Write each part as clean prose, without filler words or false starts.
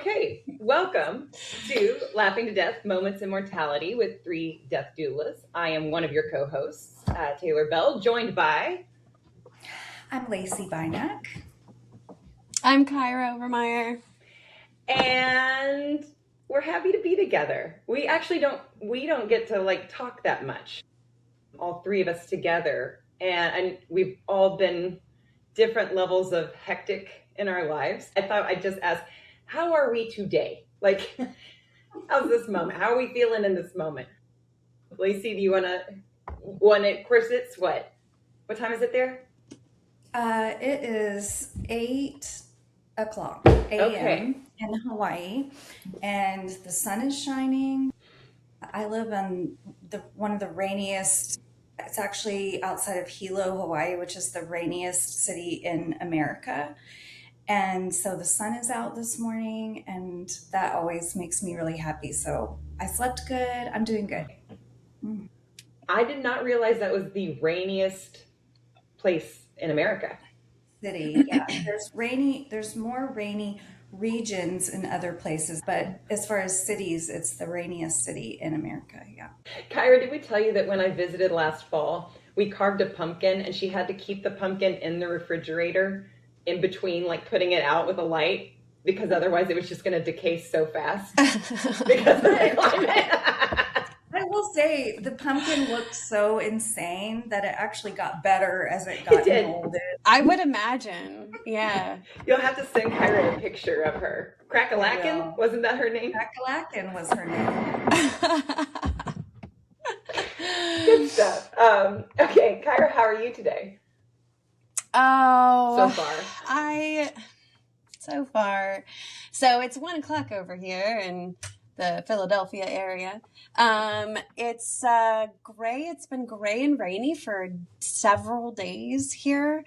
Okay, welcome to Laughing to Death Moments in Mortality with three death doulas. I am one of your co hosts, Taylor Bell, joined by. I'm Lacy Bynack. I'm Kyra Overmeyer. And we're happy to be together. We don't get to talk that much, all three of us together. And we've all been different levels of hectic in our lives. I thought I'd just ask, how are we today? How's this moment? How are we feeling in this moment? Lacy, do you want to, of course, it's what time is it there? It is 8 o'clock a.m. in Hawaii, and the sun is shining. I live in one of the rainiest, it's actually outside of Hilo, Hawaii, which is the rainiest city in America. And so the sun is out this morning, and that always makes me really happy. So I slept good. I'm doing good. I did not realize that was the rainiest place in America. City, yeah. There's more rainy regions in other places, but as far as cities, it's the rainiest city in America, yeah. Kyra, did we tell you that when I visited last fall, we carved a pumpkin and she had to keep the pumpkin in the refrigerator in between putting it out with a light, because otherwise it was just going to decay so fast because of the climate. I will say the pumpkin looked so insane that it actually got better as it got molded. I would imagine, yeah. You'll have to send Kyra a picture of her. Crackalacken? Wasn't that her name? Crackalacken was her name. Good stuff. Okay, Kyra, how are you today? Oh, so far. So it's 1 o'clock over here in the Philadelphia area. It's gray. It's been gray and rainy for several days here,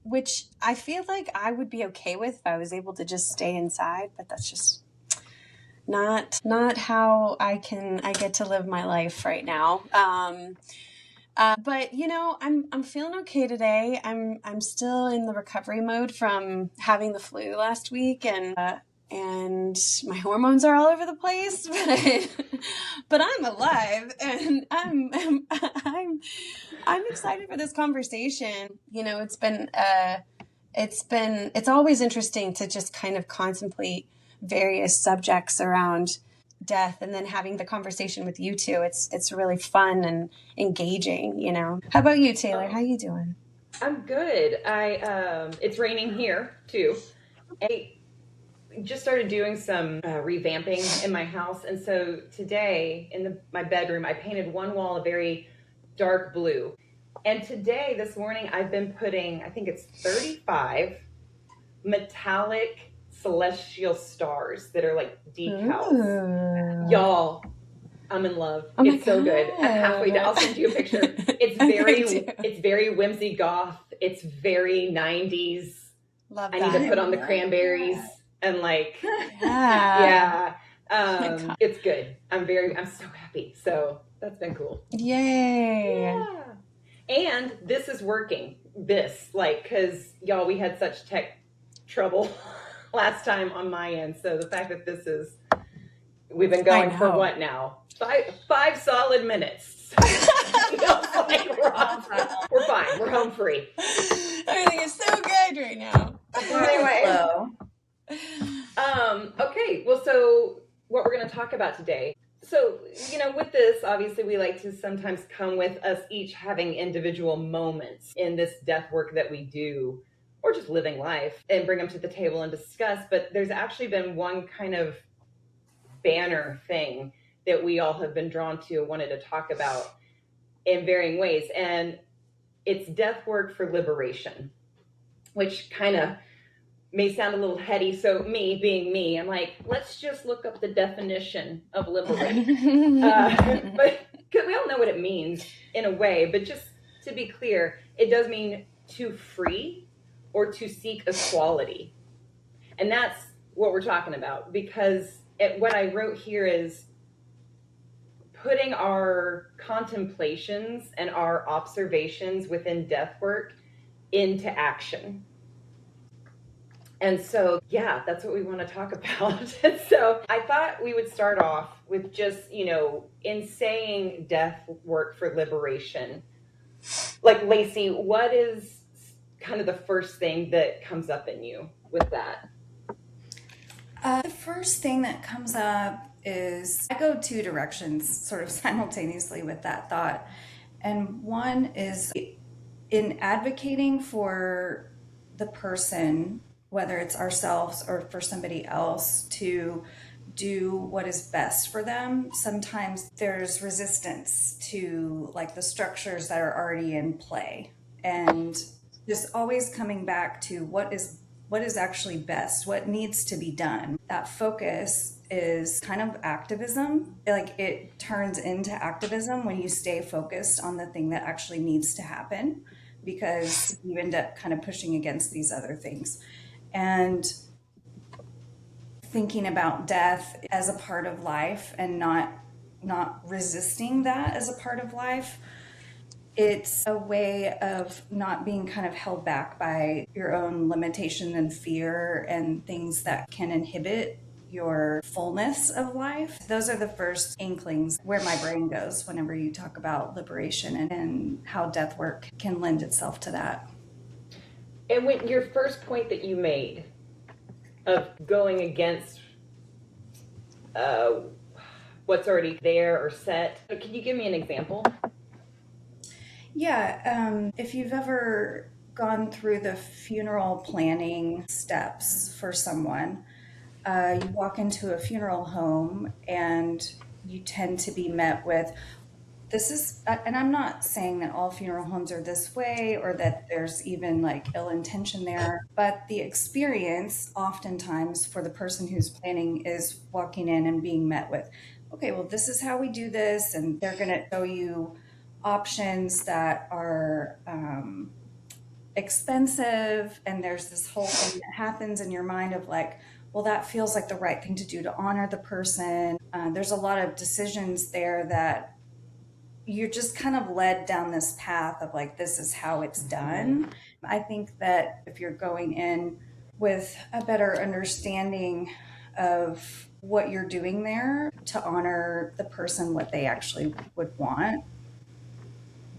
which I feel like I would be okay with if I was able to just stay inside, but that's just not how I get to live my life right now. But I'm feeling okay today. I'm still in the recovery mode from having the flu last week, and my hormones are all over the place, but I'm alive, and I'm excited for this conversation. It's always interesting to just kind of contemplate various subjects around death, and then having the conversation with you two. It's really fun and engaging, How about you, Taylor? How you doing? I'm good. It's raining here too. I just started doing some revamping in my house, and so today in my bedroom I painted one wall a very dark blue, and this morning I've been putting, I think it's 35 metallic celestial stars that are like decals. Ooh. Y'all, I'm in love. Oh, it's so good. I'm halfway down. I'll send you a picture. It's very whimsy goth. It's very 90s. Love I that. need to put on the cranberries and yeah. It's good. I'm so happy. So that's been cool. Yay. Yeah. And this is working. Because y'all, we had such tech trouble last time on my end. So the fact that we've been going for what now? Five solid minutes. We're fine. We're home free. Everything is so good right now. Anyway. Okay. Well, so what we're going to talk about today. So, with this, obviously we like to sometimes come with us each having individual moments in this death work that we do, or just living life, and bring them to the table and discuss. But there's actually been one kind of banner thing that we all have been drawn to and wanted to talk about in varying ways. And it's death work for liberation, which kind of may sound a little heady. So me being me, I'm like, let's just look up the definition of liberate. But because we all know what it means in a way, but just to be clear, it does mean to free or to seek equality. And that's what we're talking about, because what I wrote here is putting our contemplations and our observations within death work into action. And so, yeah, that's what we want to talk about. And so I thought we would start off with just, in saying death work for liberation, like Lacy, what is kind of the first thing that comes up in you with that? The first thing that comes up is I go two directions sort of simultaneously with that thought. And one is in advocating for the person, whether it's ourselves or for somebody else, to do what is best for them. Sometimes there's resistance to like the structures that are already in play, and just always coming back to what is actually best, what needs to be done. That focus is kind of activism. Like it turns into activism when you stay focused on the thing that actually needs to happen, because you end up kind of pushing against these other things. And thinking about death as a part of life and not resisting that as a part of life, it's a way of not being kind of held back by your own limitation and fear and things that can inhibit your fullness of life. Those are the first inklings where my brain goes whenever you talk about liberation and how death work can lend itself to that. And when your first point that you made of going against what's already there or set, can you give me an example? Yeah, if you've ever gone through the funeral planning steps for someone, you walk into a funeral home and you tend to be met with, this is, and I'm not saying that all funeral homes are this way or that there's even like ill intention there, but the experience oftentimes for the person who's planning is walking in and being met with, okay, well, this is how we do this. And they're going to show you options that are expensive, and there's this whole thing that happens in your mind of like, well, that feels like the right thing to do to honor the person. There's a lot of decisions there that you're just kind of led down this path of like, this is how it's done. I think that if you're going in with a better understanding of what you're doing there to honor the person, what they actually would want,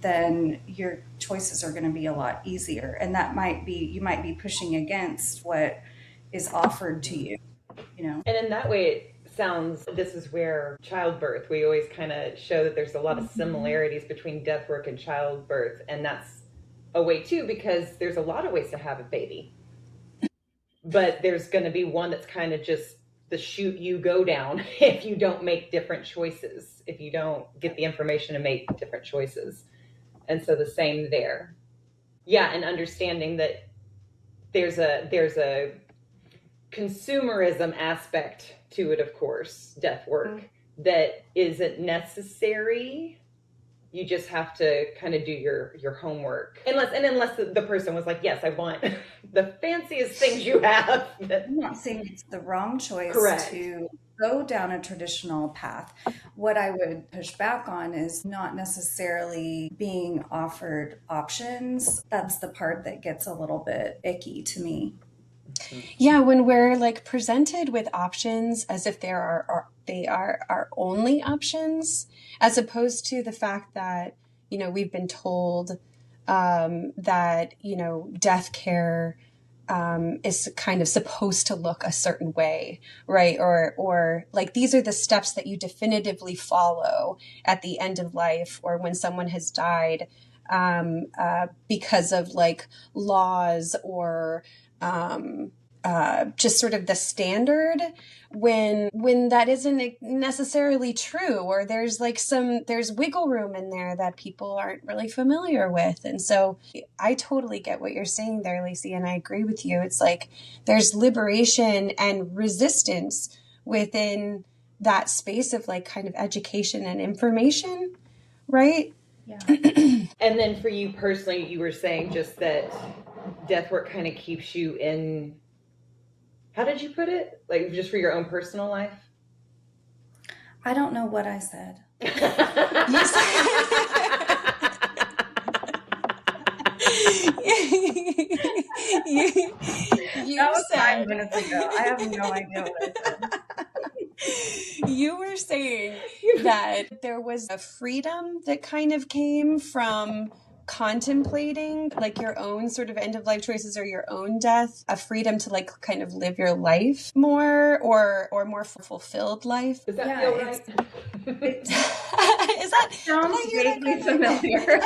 then your choices are going to be a lot easier. And that might be, you might be pushing against what is offered to you, And in that way, it sounds, this is where childbirth, we always kind of show that there's a lot of similarities between death work and childbirth. And that's a way too, because there's a lot of ways to have a baby. But there's going to be one that's kind of just the chute you go down if you don't make different choices, if you don't get the information to make different choices. And so the same there. Yeah, and understanding that there's a consumerism aspect to it, of course, death work, that isn't necessary. You just have to kind of do your homework. Unless the person was like, yes, I want the fanciest things you have. I'm not saying it's the wrong choice. Correct. To go down a traditional path. What I would push back on is not necessarily being offered options. That's the part that gets a little bit icky to me. Yeah, when we're like presented with options as if they are our only options, as opposed to the fact that, we've been told that, death care is kind of supposed to look a certain way, right? Or like, these are the steps that you definitively follow at the end of life or when someone has died, because of like laws or, just sort of the standard, when that isn't necessarily true, or there's wiggle room in there that people aren't really familiar with. And so I totally get what you're saying there, Lacy, and I agree with you. It's like there's liberation and resistance within that space of like kind of education and information, right? Yeah. And then for you personally, you were saying just that death work kind of keeps you in, how did you put it? Like just for your own personal life? I don't know what I said. You said 10 minutes ago. I have no idea what I said. You were saying that there was a freedom that kind of came from contemplating like your own sort of end of life choices or your own death, a freedom to like kind of live your life more or more fulfilled life. Does that feel right? Is that sounds vaguely familiar?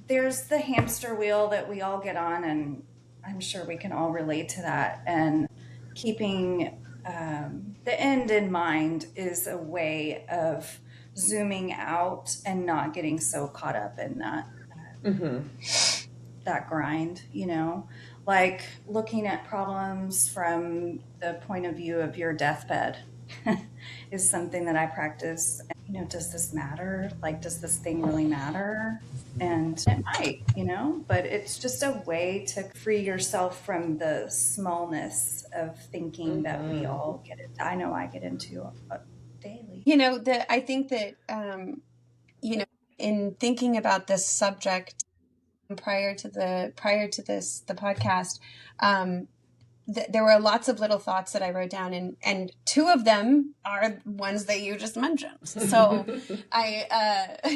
There's the hamster wheel that we all get on, and I'm sure we can all relate to that. And keeping the end in mind is a way of zooming out and not getting so caught up in that that grind, you know, like looking at problems from the point of view of your deathbed is something that I practice. You know, does this matter? Like, does this thing really matter? And it might, you know, but it's just a way to free yourself from the smallness of thinking that we all get it. I know I get into daily. You know, I think that, you know, in thinking about this subject prior to the podcast, there were lots of little thoughts that I wrote down, and two of them are ones that you just mentioned. So I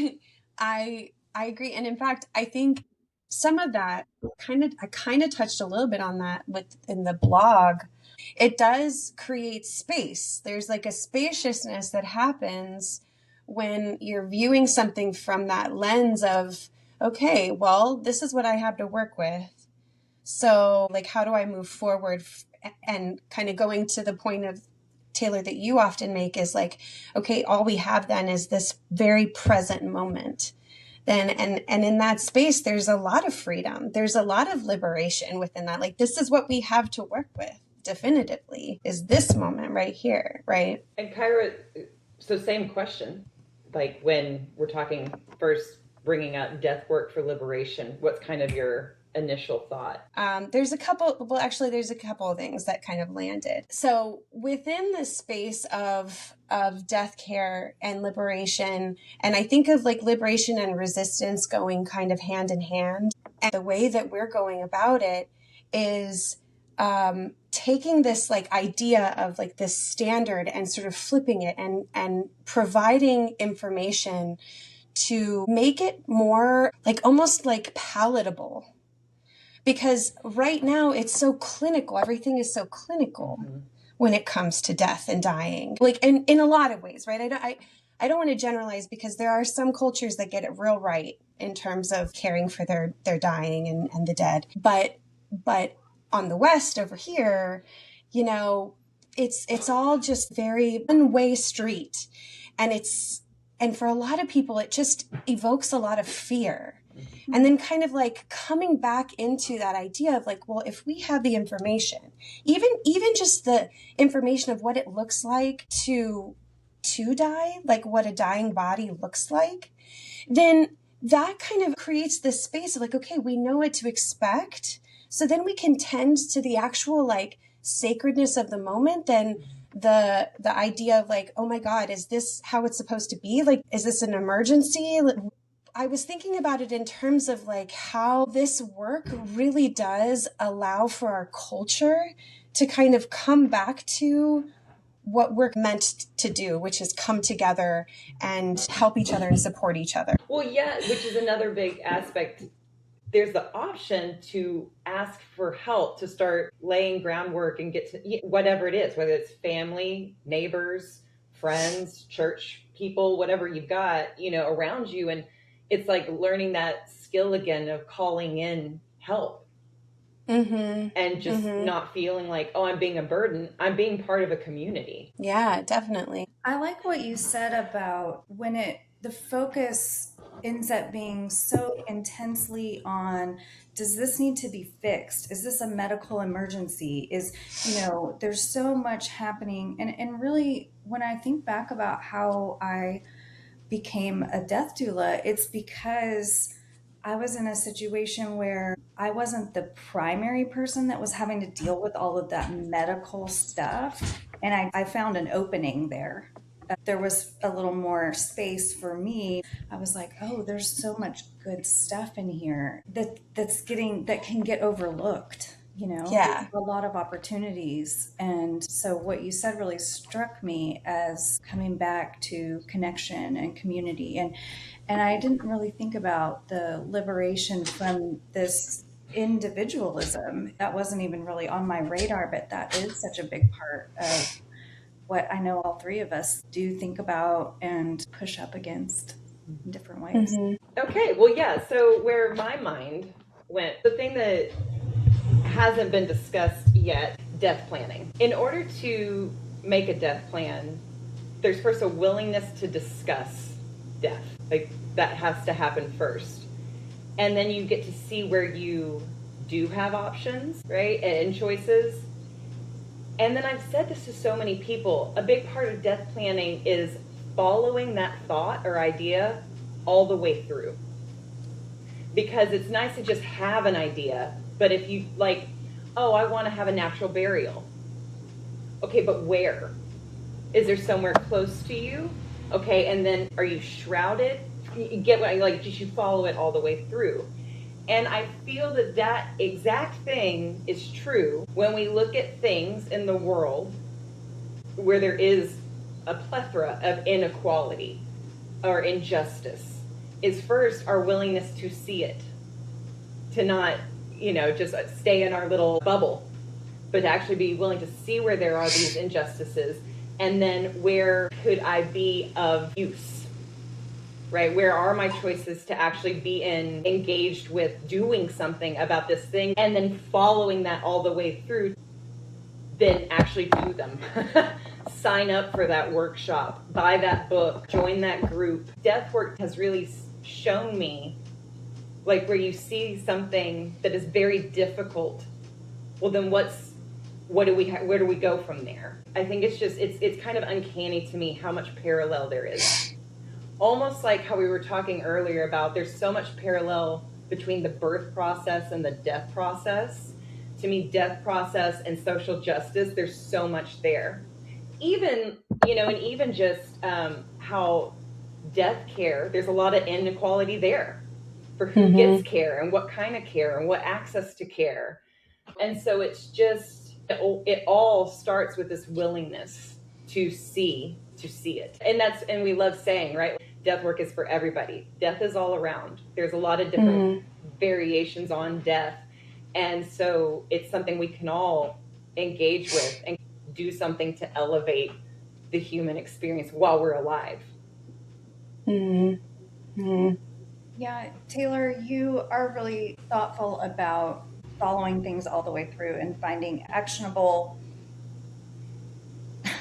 agree. And in fact, I think some of that I kind of touched a little bit on that in the blog. It does create space. There's like a spaciousness that happens when you're viewing something from that lens of, okay, well, this is what I have to work with. So like, how do I move forward? And kind of going to the point of, Taylor, that you often make is like, okay, all we have then is this very present moment. Then, and in that space, there's a lot of freedom. There's a lot of liberation within that. Like, this is what we have to work with definitively, is this moment right here, right? And Kyra, so same question, like when we're talking first, bringing up death work for liberation, what's kind of your initial thought? There's a couple of things that kind of landed. So within the space of death care and liberation, and I think of like liberation and resistance going kind of hand in hand. And the way that we're going about it is taking this like idea of like this standard and sort of flipping it and providing information to make it more like almost like palatable. Because right now it's so clinical. Everything is so clinical when it comes to death and dying. Like in a lot of ways, right? I don't want to generalize, because there are some cultures that get it real right in terms of caring for their dying and the dead. But on the West over here, you know, it's all just very one-way street. And for a lot of people, it just evokes a lot of fear. And then kind of like coming back into that idea of like, well, if we have the information, even just the information of what it looks like to die, like what a dying body looks like, then that kind of creates this space of like, okay, we know what to expect. So then we can tend to the actual like sacredness of the moment. Then the idea of like, oh my God, is this how it's supposed to be? Like, is this an emergency? I was thinking about it in terms of like how this work really does allow for our culture to kind of come back to what we're meant to do, which is come together and help each other and support each other. Well, yeah, which is another big aspect. There's the option to ask for help to start laying groundwork and get to whatever it is, whether it's family, neighbors, friends, church people, whatever you've got, you know, around you. And it's like learning that skill again of calling in help and just not feeling like, oh, I'm being a burden. I'm being part of a community. Yeah, definitely. I like what you said about when the focus ends up being so intensely on, does this need to be fixed? Is this a medical emergency? There's so much happening. And really, when I think back about how I became a death doula, it's because I was in a situation where I wasn't the primary person that was having to deal with all of that medical stuff. And I found an opening there. there was a little more space for me. I was like, oh, there's so much good stuff in here that can get overlooked. Yeah. A lot of opportunities. And so what you said really struck me as coming back to connection and community. And I didn't really think about the liberation from this individualism. That wasn't even really on my radar, but that is such a big part of what I know all three of us do think about and push up against in different ways. Okay, well, yeah, so where my mind went, the thing that hasn't been discussed yet, death planning. In order to make a death plan, there's first a willingness to discuss death. Like, that has to happen first. And then you get to see where you do have options, right? And choices. And then I've said this to so many people, a big part of death planning is following that thought or idea all the way through. Because it's nice to just have an idea, but if you like, oh, I want to have a natural burial. Okay, but where? Is there somewhere close to you? Okay, and then are you shrouded? You get what I like, did you follow it all the way through? And I feel that that exact thing is true when we look at things in the world where there is a plethora of inequality or injustice, is first our willingness to see it, to not, just stay in our little bubble, but to actually be willing to see where there are these injustices, and then where could I be of use, right? Where are my choices to actually be engaged with doing something about this thing, and then following that all the way through, then actually do them. Sign up for that workshop, buy that book, join that group. Death work has really shown me, like, where you see something that is very difficult, well, then where do we go from there? I think it's kind of uncanny to me how much parallel there is. Almost like how we were talking earlier about there's so much parallel between the birth process and the death process. To me, death process and social justice, there's so much there. Even, and even just how death care, there's a lot of inequality there for who gets care and what kind of care and what access to care. And so it's just, it all starts with this willingness to see it. And we love saying, right? Death work is for everybody. Death is all around. There's a lot of different variations on death. And so it's something we can all engage with and do something to elevate the human experience while we're alive. Yeah, Taylor, you are really thoughtful about following things all the way through and finding actionable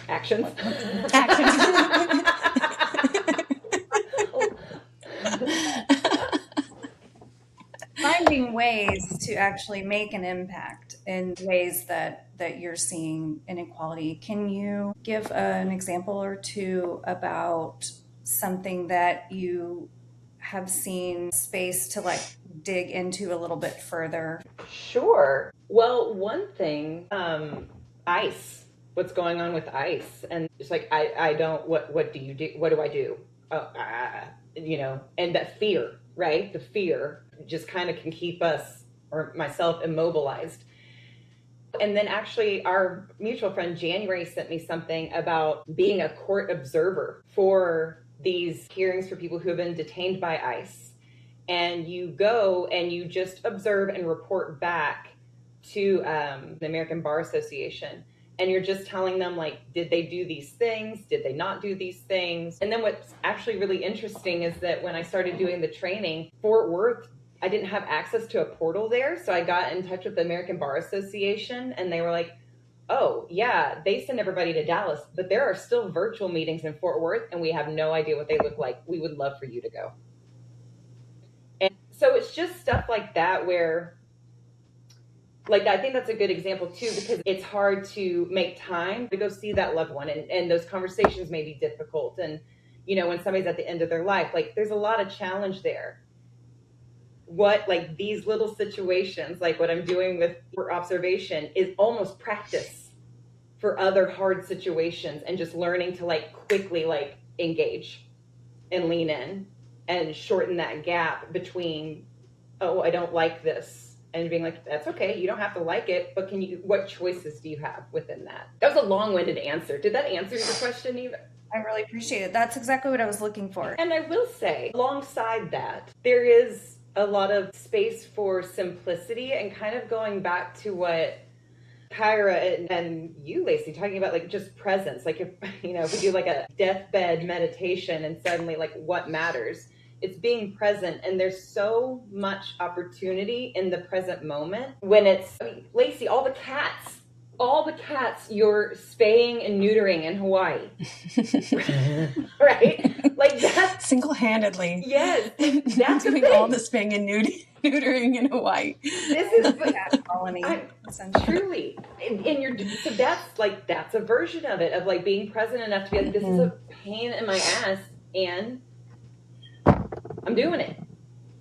actions. Finding ways to actually make an impact in ways that you're seeing inequality. Can you give an example or two about something that you have seen space to dig into a little bit further? Sure. Well, one thing, ICE, what's going on with ICE, and it's like, I don't, what do you do? What do I do? And that fear, right? The fear just kind of can keep us, or myself, immobilized. And then actually our mutual friend January sent me something about being a court observer for these hearings for people who have been detained by ICE. And you go and you just observe and report back to the American Bar Association. And you're just telling them, like, did they do these things? Did they not do these things? And then what's actually really interesting is that when I started doing the training, Fort Worth, I didn't have access to a portal there. So I got in touch with the American Bar Association, and they were like, oh, yeah, they send everybody to Dallas, but there are still virtual meetings in Fort Worth, and we have no idea what they look like. We would love for you to go. And so it's just stuff like that where, like, I think that's a good example too, because it's hard to make time to go see that loved one, and those conversations may be difficult. And, when somebody's at the end of their life, like, there's a lot of challenge there. Like, these little situations, like what I'm doing with observation, is almost practice for other hard situations, and just learning to like quickly like engage and lean in and shorten that gap between, oh, I don't like this, and being like, that's okay, you don't have to like it, but what choices do you have within that? That was a long-winded answer. Did that answer your question either? I really appreciate it. That's exactly what I was looking for. And I will say, alongside that, there is a lot of space for simplicity, and kind of going back to what Kyra and you, Lacy, talking about like just presence. Like if we do like a deathbed meditation and suddenly like what matters, it's being present. And there's so much opportunity in the present moment when Lacy, all the cats you're spaying and neutering in Hawaii. Right? Like that's single-handedly. Yes. That's doing all the spaying and neutering in Hawaii. This is a cat colony. Truly. So that's a version of it, of like being present enough to be like, this is a pain in my ass and I'm doing it.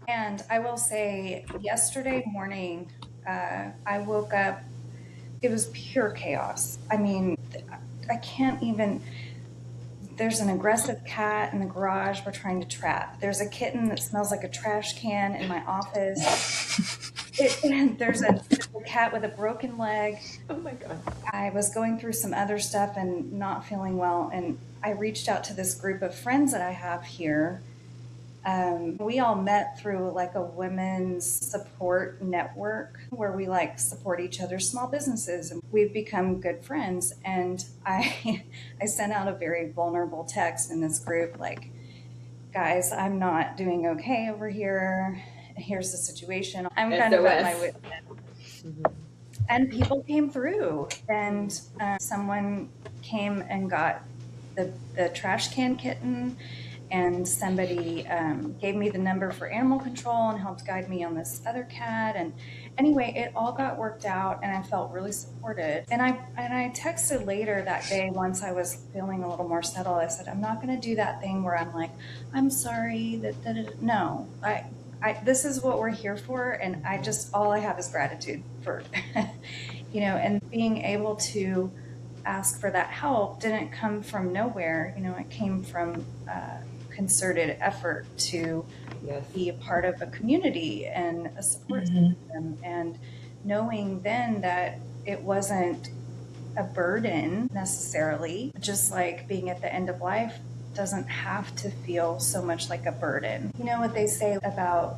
And I will say, yesterday morning, I woke up, it was pure chaos. I mean, I can't even, there's an aggressive cat in the garage we're trying to trap. There's a kitten that smells like a trash can in my office. There's a cat with a broken leg. Oh my God. I was going through some other stuff and not feeling well, and I reached out to this group of friends that I have here. We all met through like a women's support network where we like support each other's small businesses, and we've become good friends. And I sent out a very vulnerable text in this group like, guys, I'm not doing okay over here. Here's the situation. I'm kind of at my wit's end. And people came through, and someone came and got the trash can kitten. And somebody gave me the number for animal control and helped guide me on this other cat. And anyway, it all got worked out, and I felt really supported. And I texted later that day, once I was feeling a little more settled, I said, I'm not going to do that thing where I'm like, I'm sorry that no, this is what we're here for. And all I have is gratitude for, and being able to ask for that help didn't come from nowhere. It came from concerted effort to be a part of a community and a support system, and knowing then that it wasn't a burden necessarily, just like being at the end of life doesn't have to feel so much like a burden. You know what they say about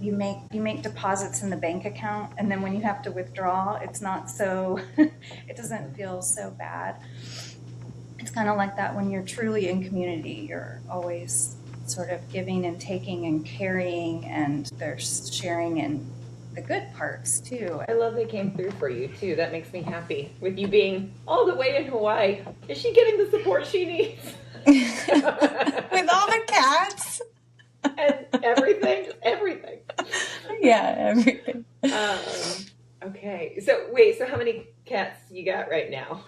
you make deposits in the bank account, and then when you have to withdraw, it's not so it doesn't feel so bad. It's kind of like that when you're truly in community. You're always sort of giving and taking and carrying, and there's sharing in the good parts too. I love they came through for you too. That makes me happy. With you being all the way in Hawaii, is she getting the support she needs? With all the cats and everything, just everything. Yeah, everything. Okay. So wait. So how many cats you got right now?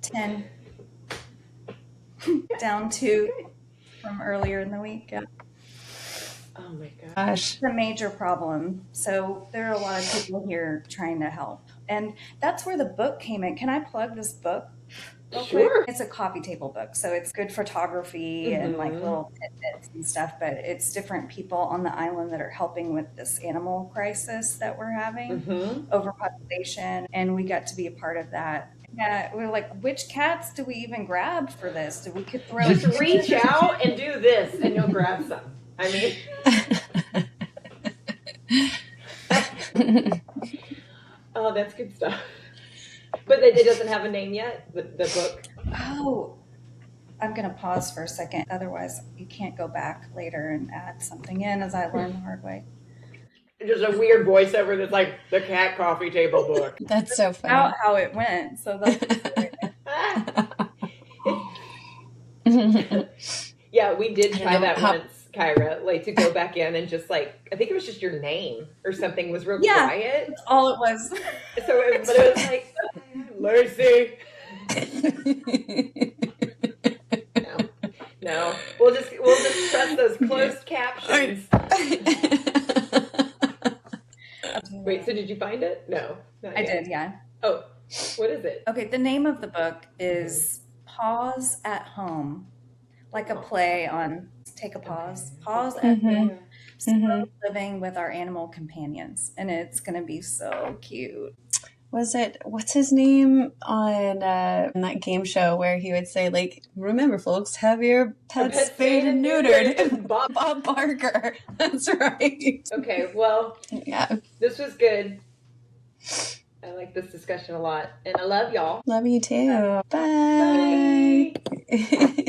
10. Down 2 from earlier in the week. Yeah. Oh my gosh. It's a major problem. So there are a lot of people here trying to help. And that's where the book came in. Can I plug this book? Sure. It's a coffee table book. So it's good photography and like little tidbits and stuff, but it's different people on the island that are helping with this animal crisis that we're having, overpopulation. And we got to be a part of that. Yeah, we're like, which cats do we even grab for this? Do we could throw just reach out and do this, and you'll grab some. I mean, oh, that's good stuff. But it doesn't have a name yet, the book. Oh, I'm going to pause for a second. Otherwise, you can't go back later and add something in, as I learned the hard way. Just a weird voiceover that's like the cat coffee table book. That's so funny. How it went. So that's yeah, we did try that once, Kyra, like to go back in and just like, I think it was just your name or something was real quiet. That's all it was. So, but it was like, Lacy. No, we'll just trust those closed captions. I'll do Wait, so did you find it? No, not I yet. did, yeah. Oh, what is it? Okay, the name of the book is Pause at Home, like a play on take a pause. Pause at home, slow living with our animal companions. And it's going to be so cute. What's his name on that game show where he would say, like, remember, folks, have your pets spayed and neutered. Bob Barker. That's right. Okay, well, yeah, this was good. I like this discussion a lot, and I love y'all. Love you too. Bye. Bye.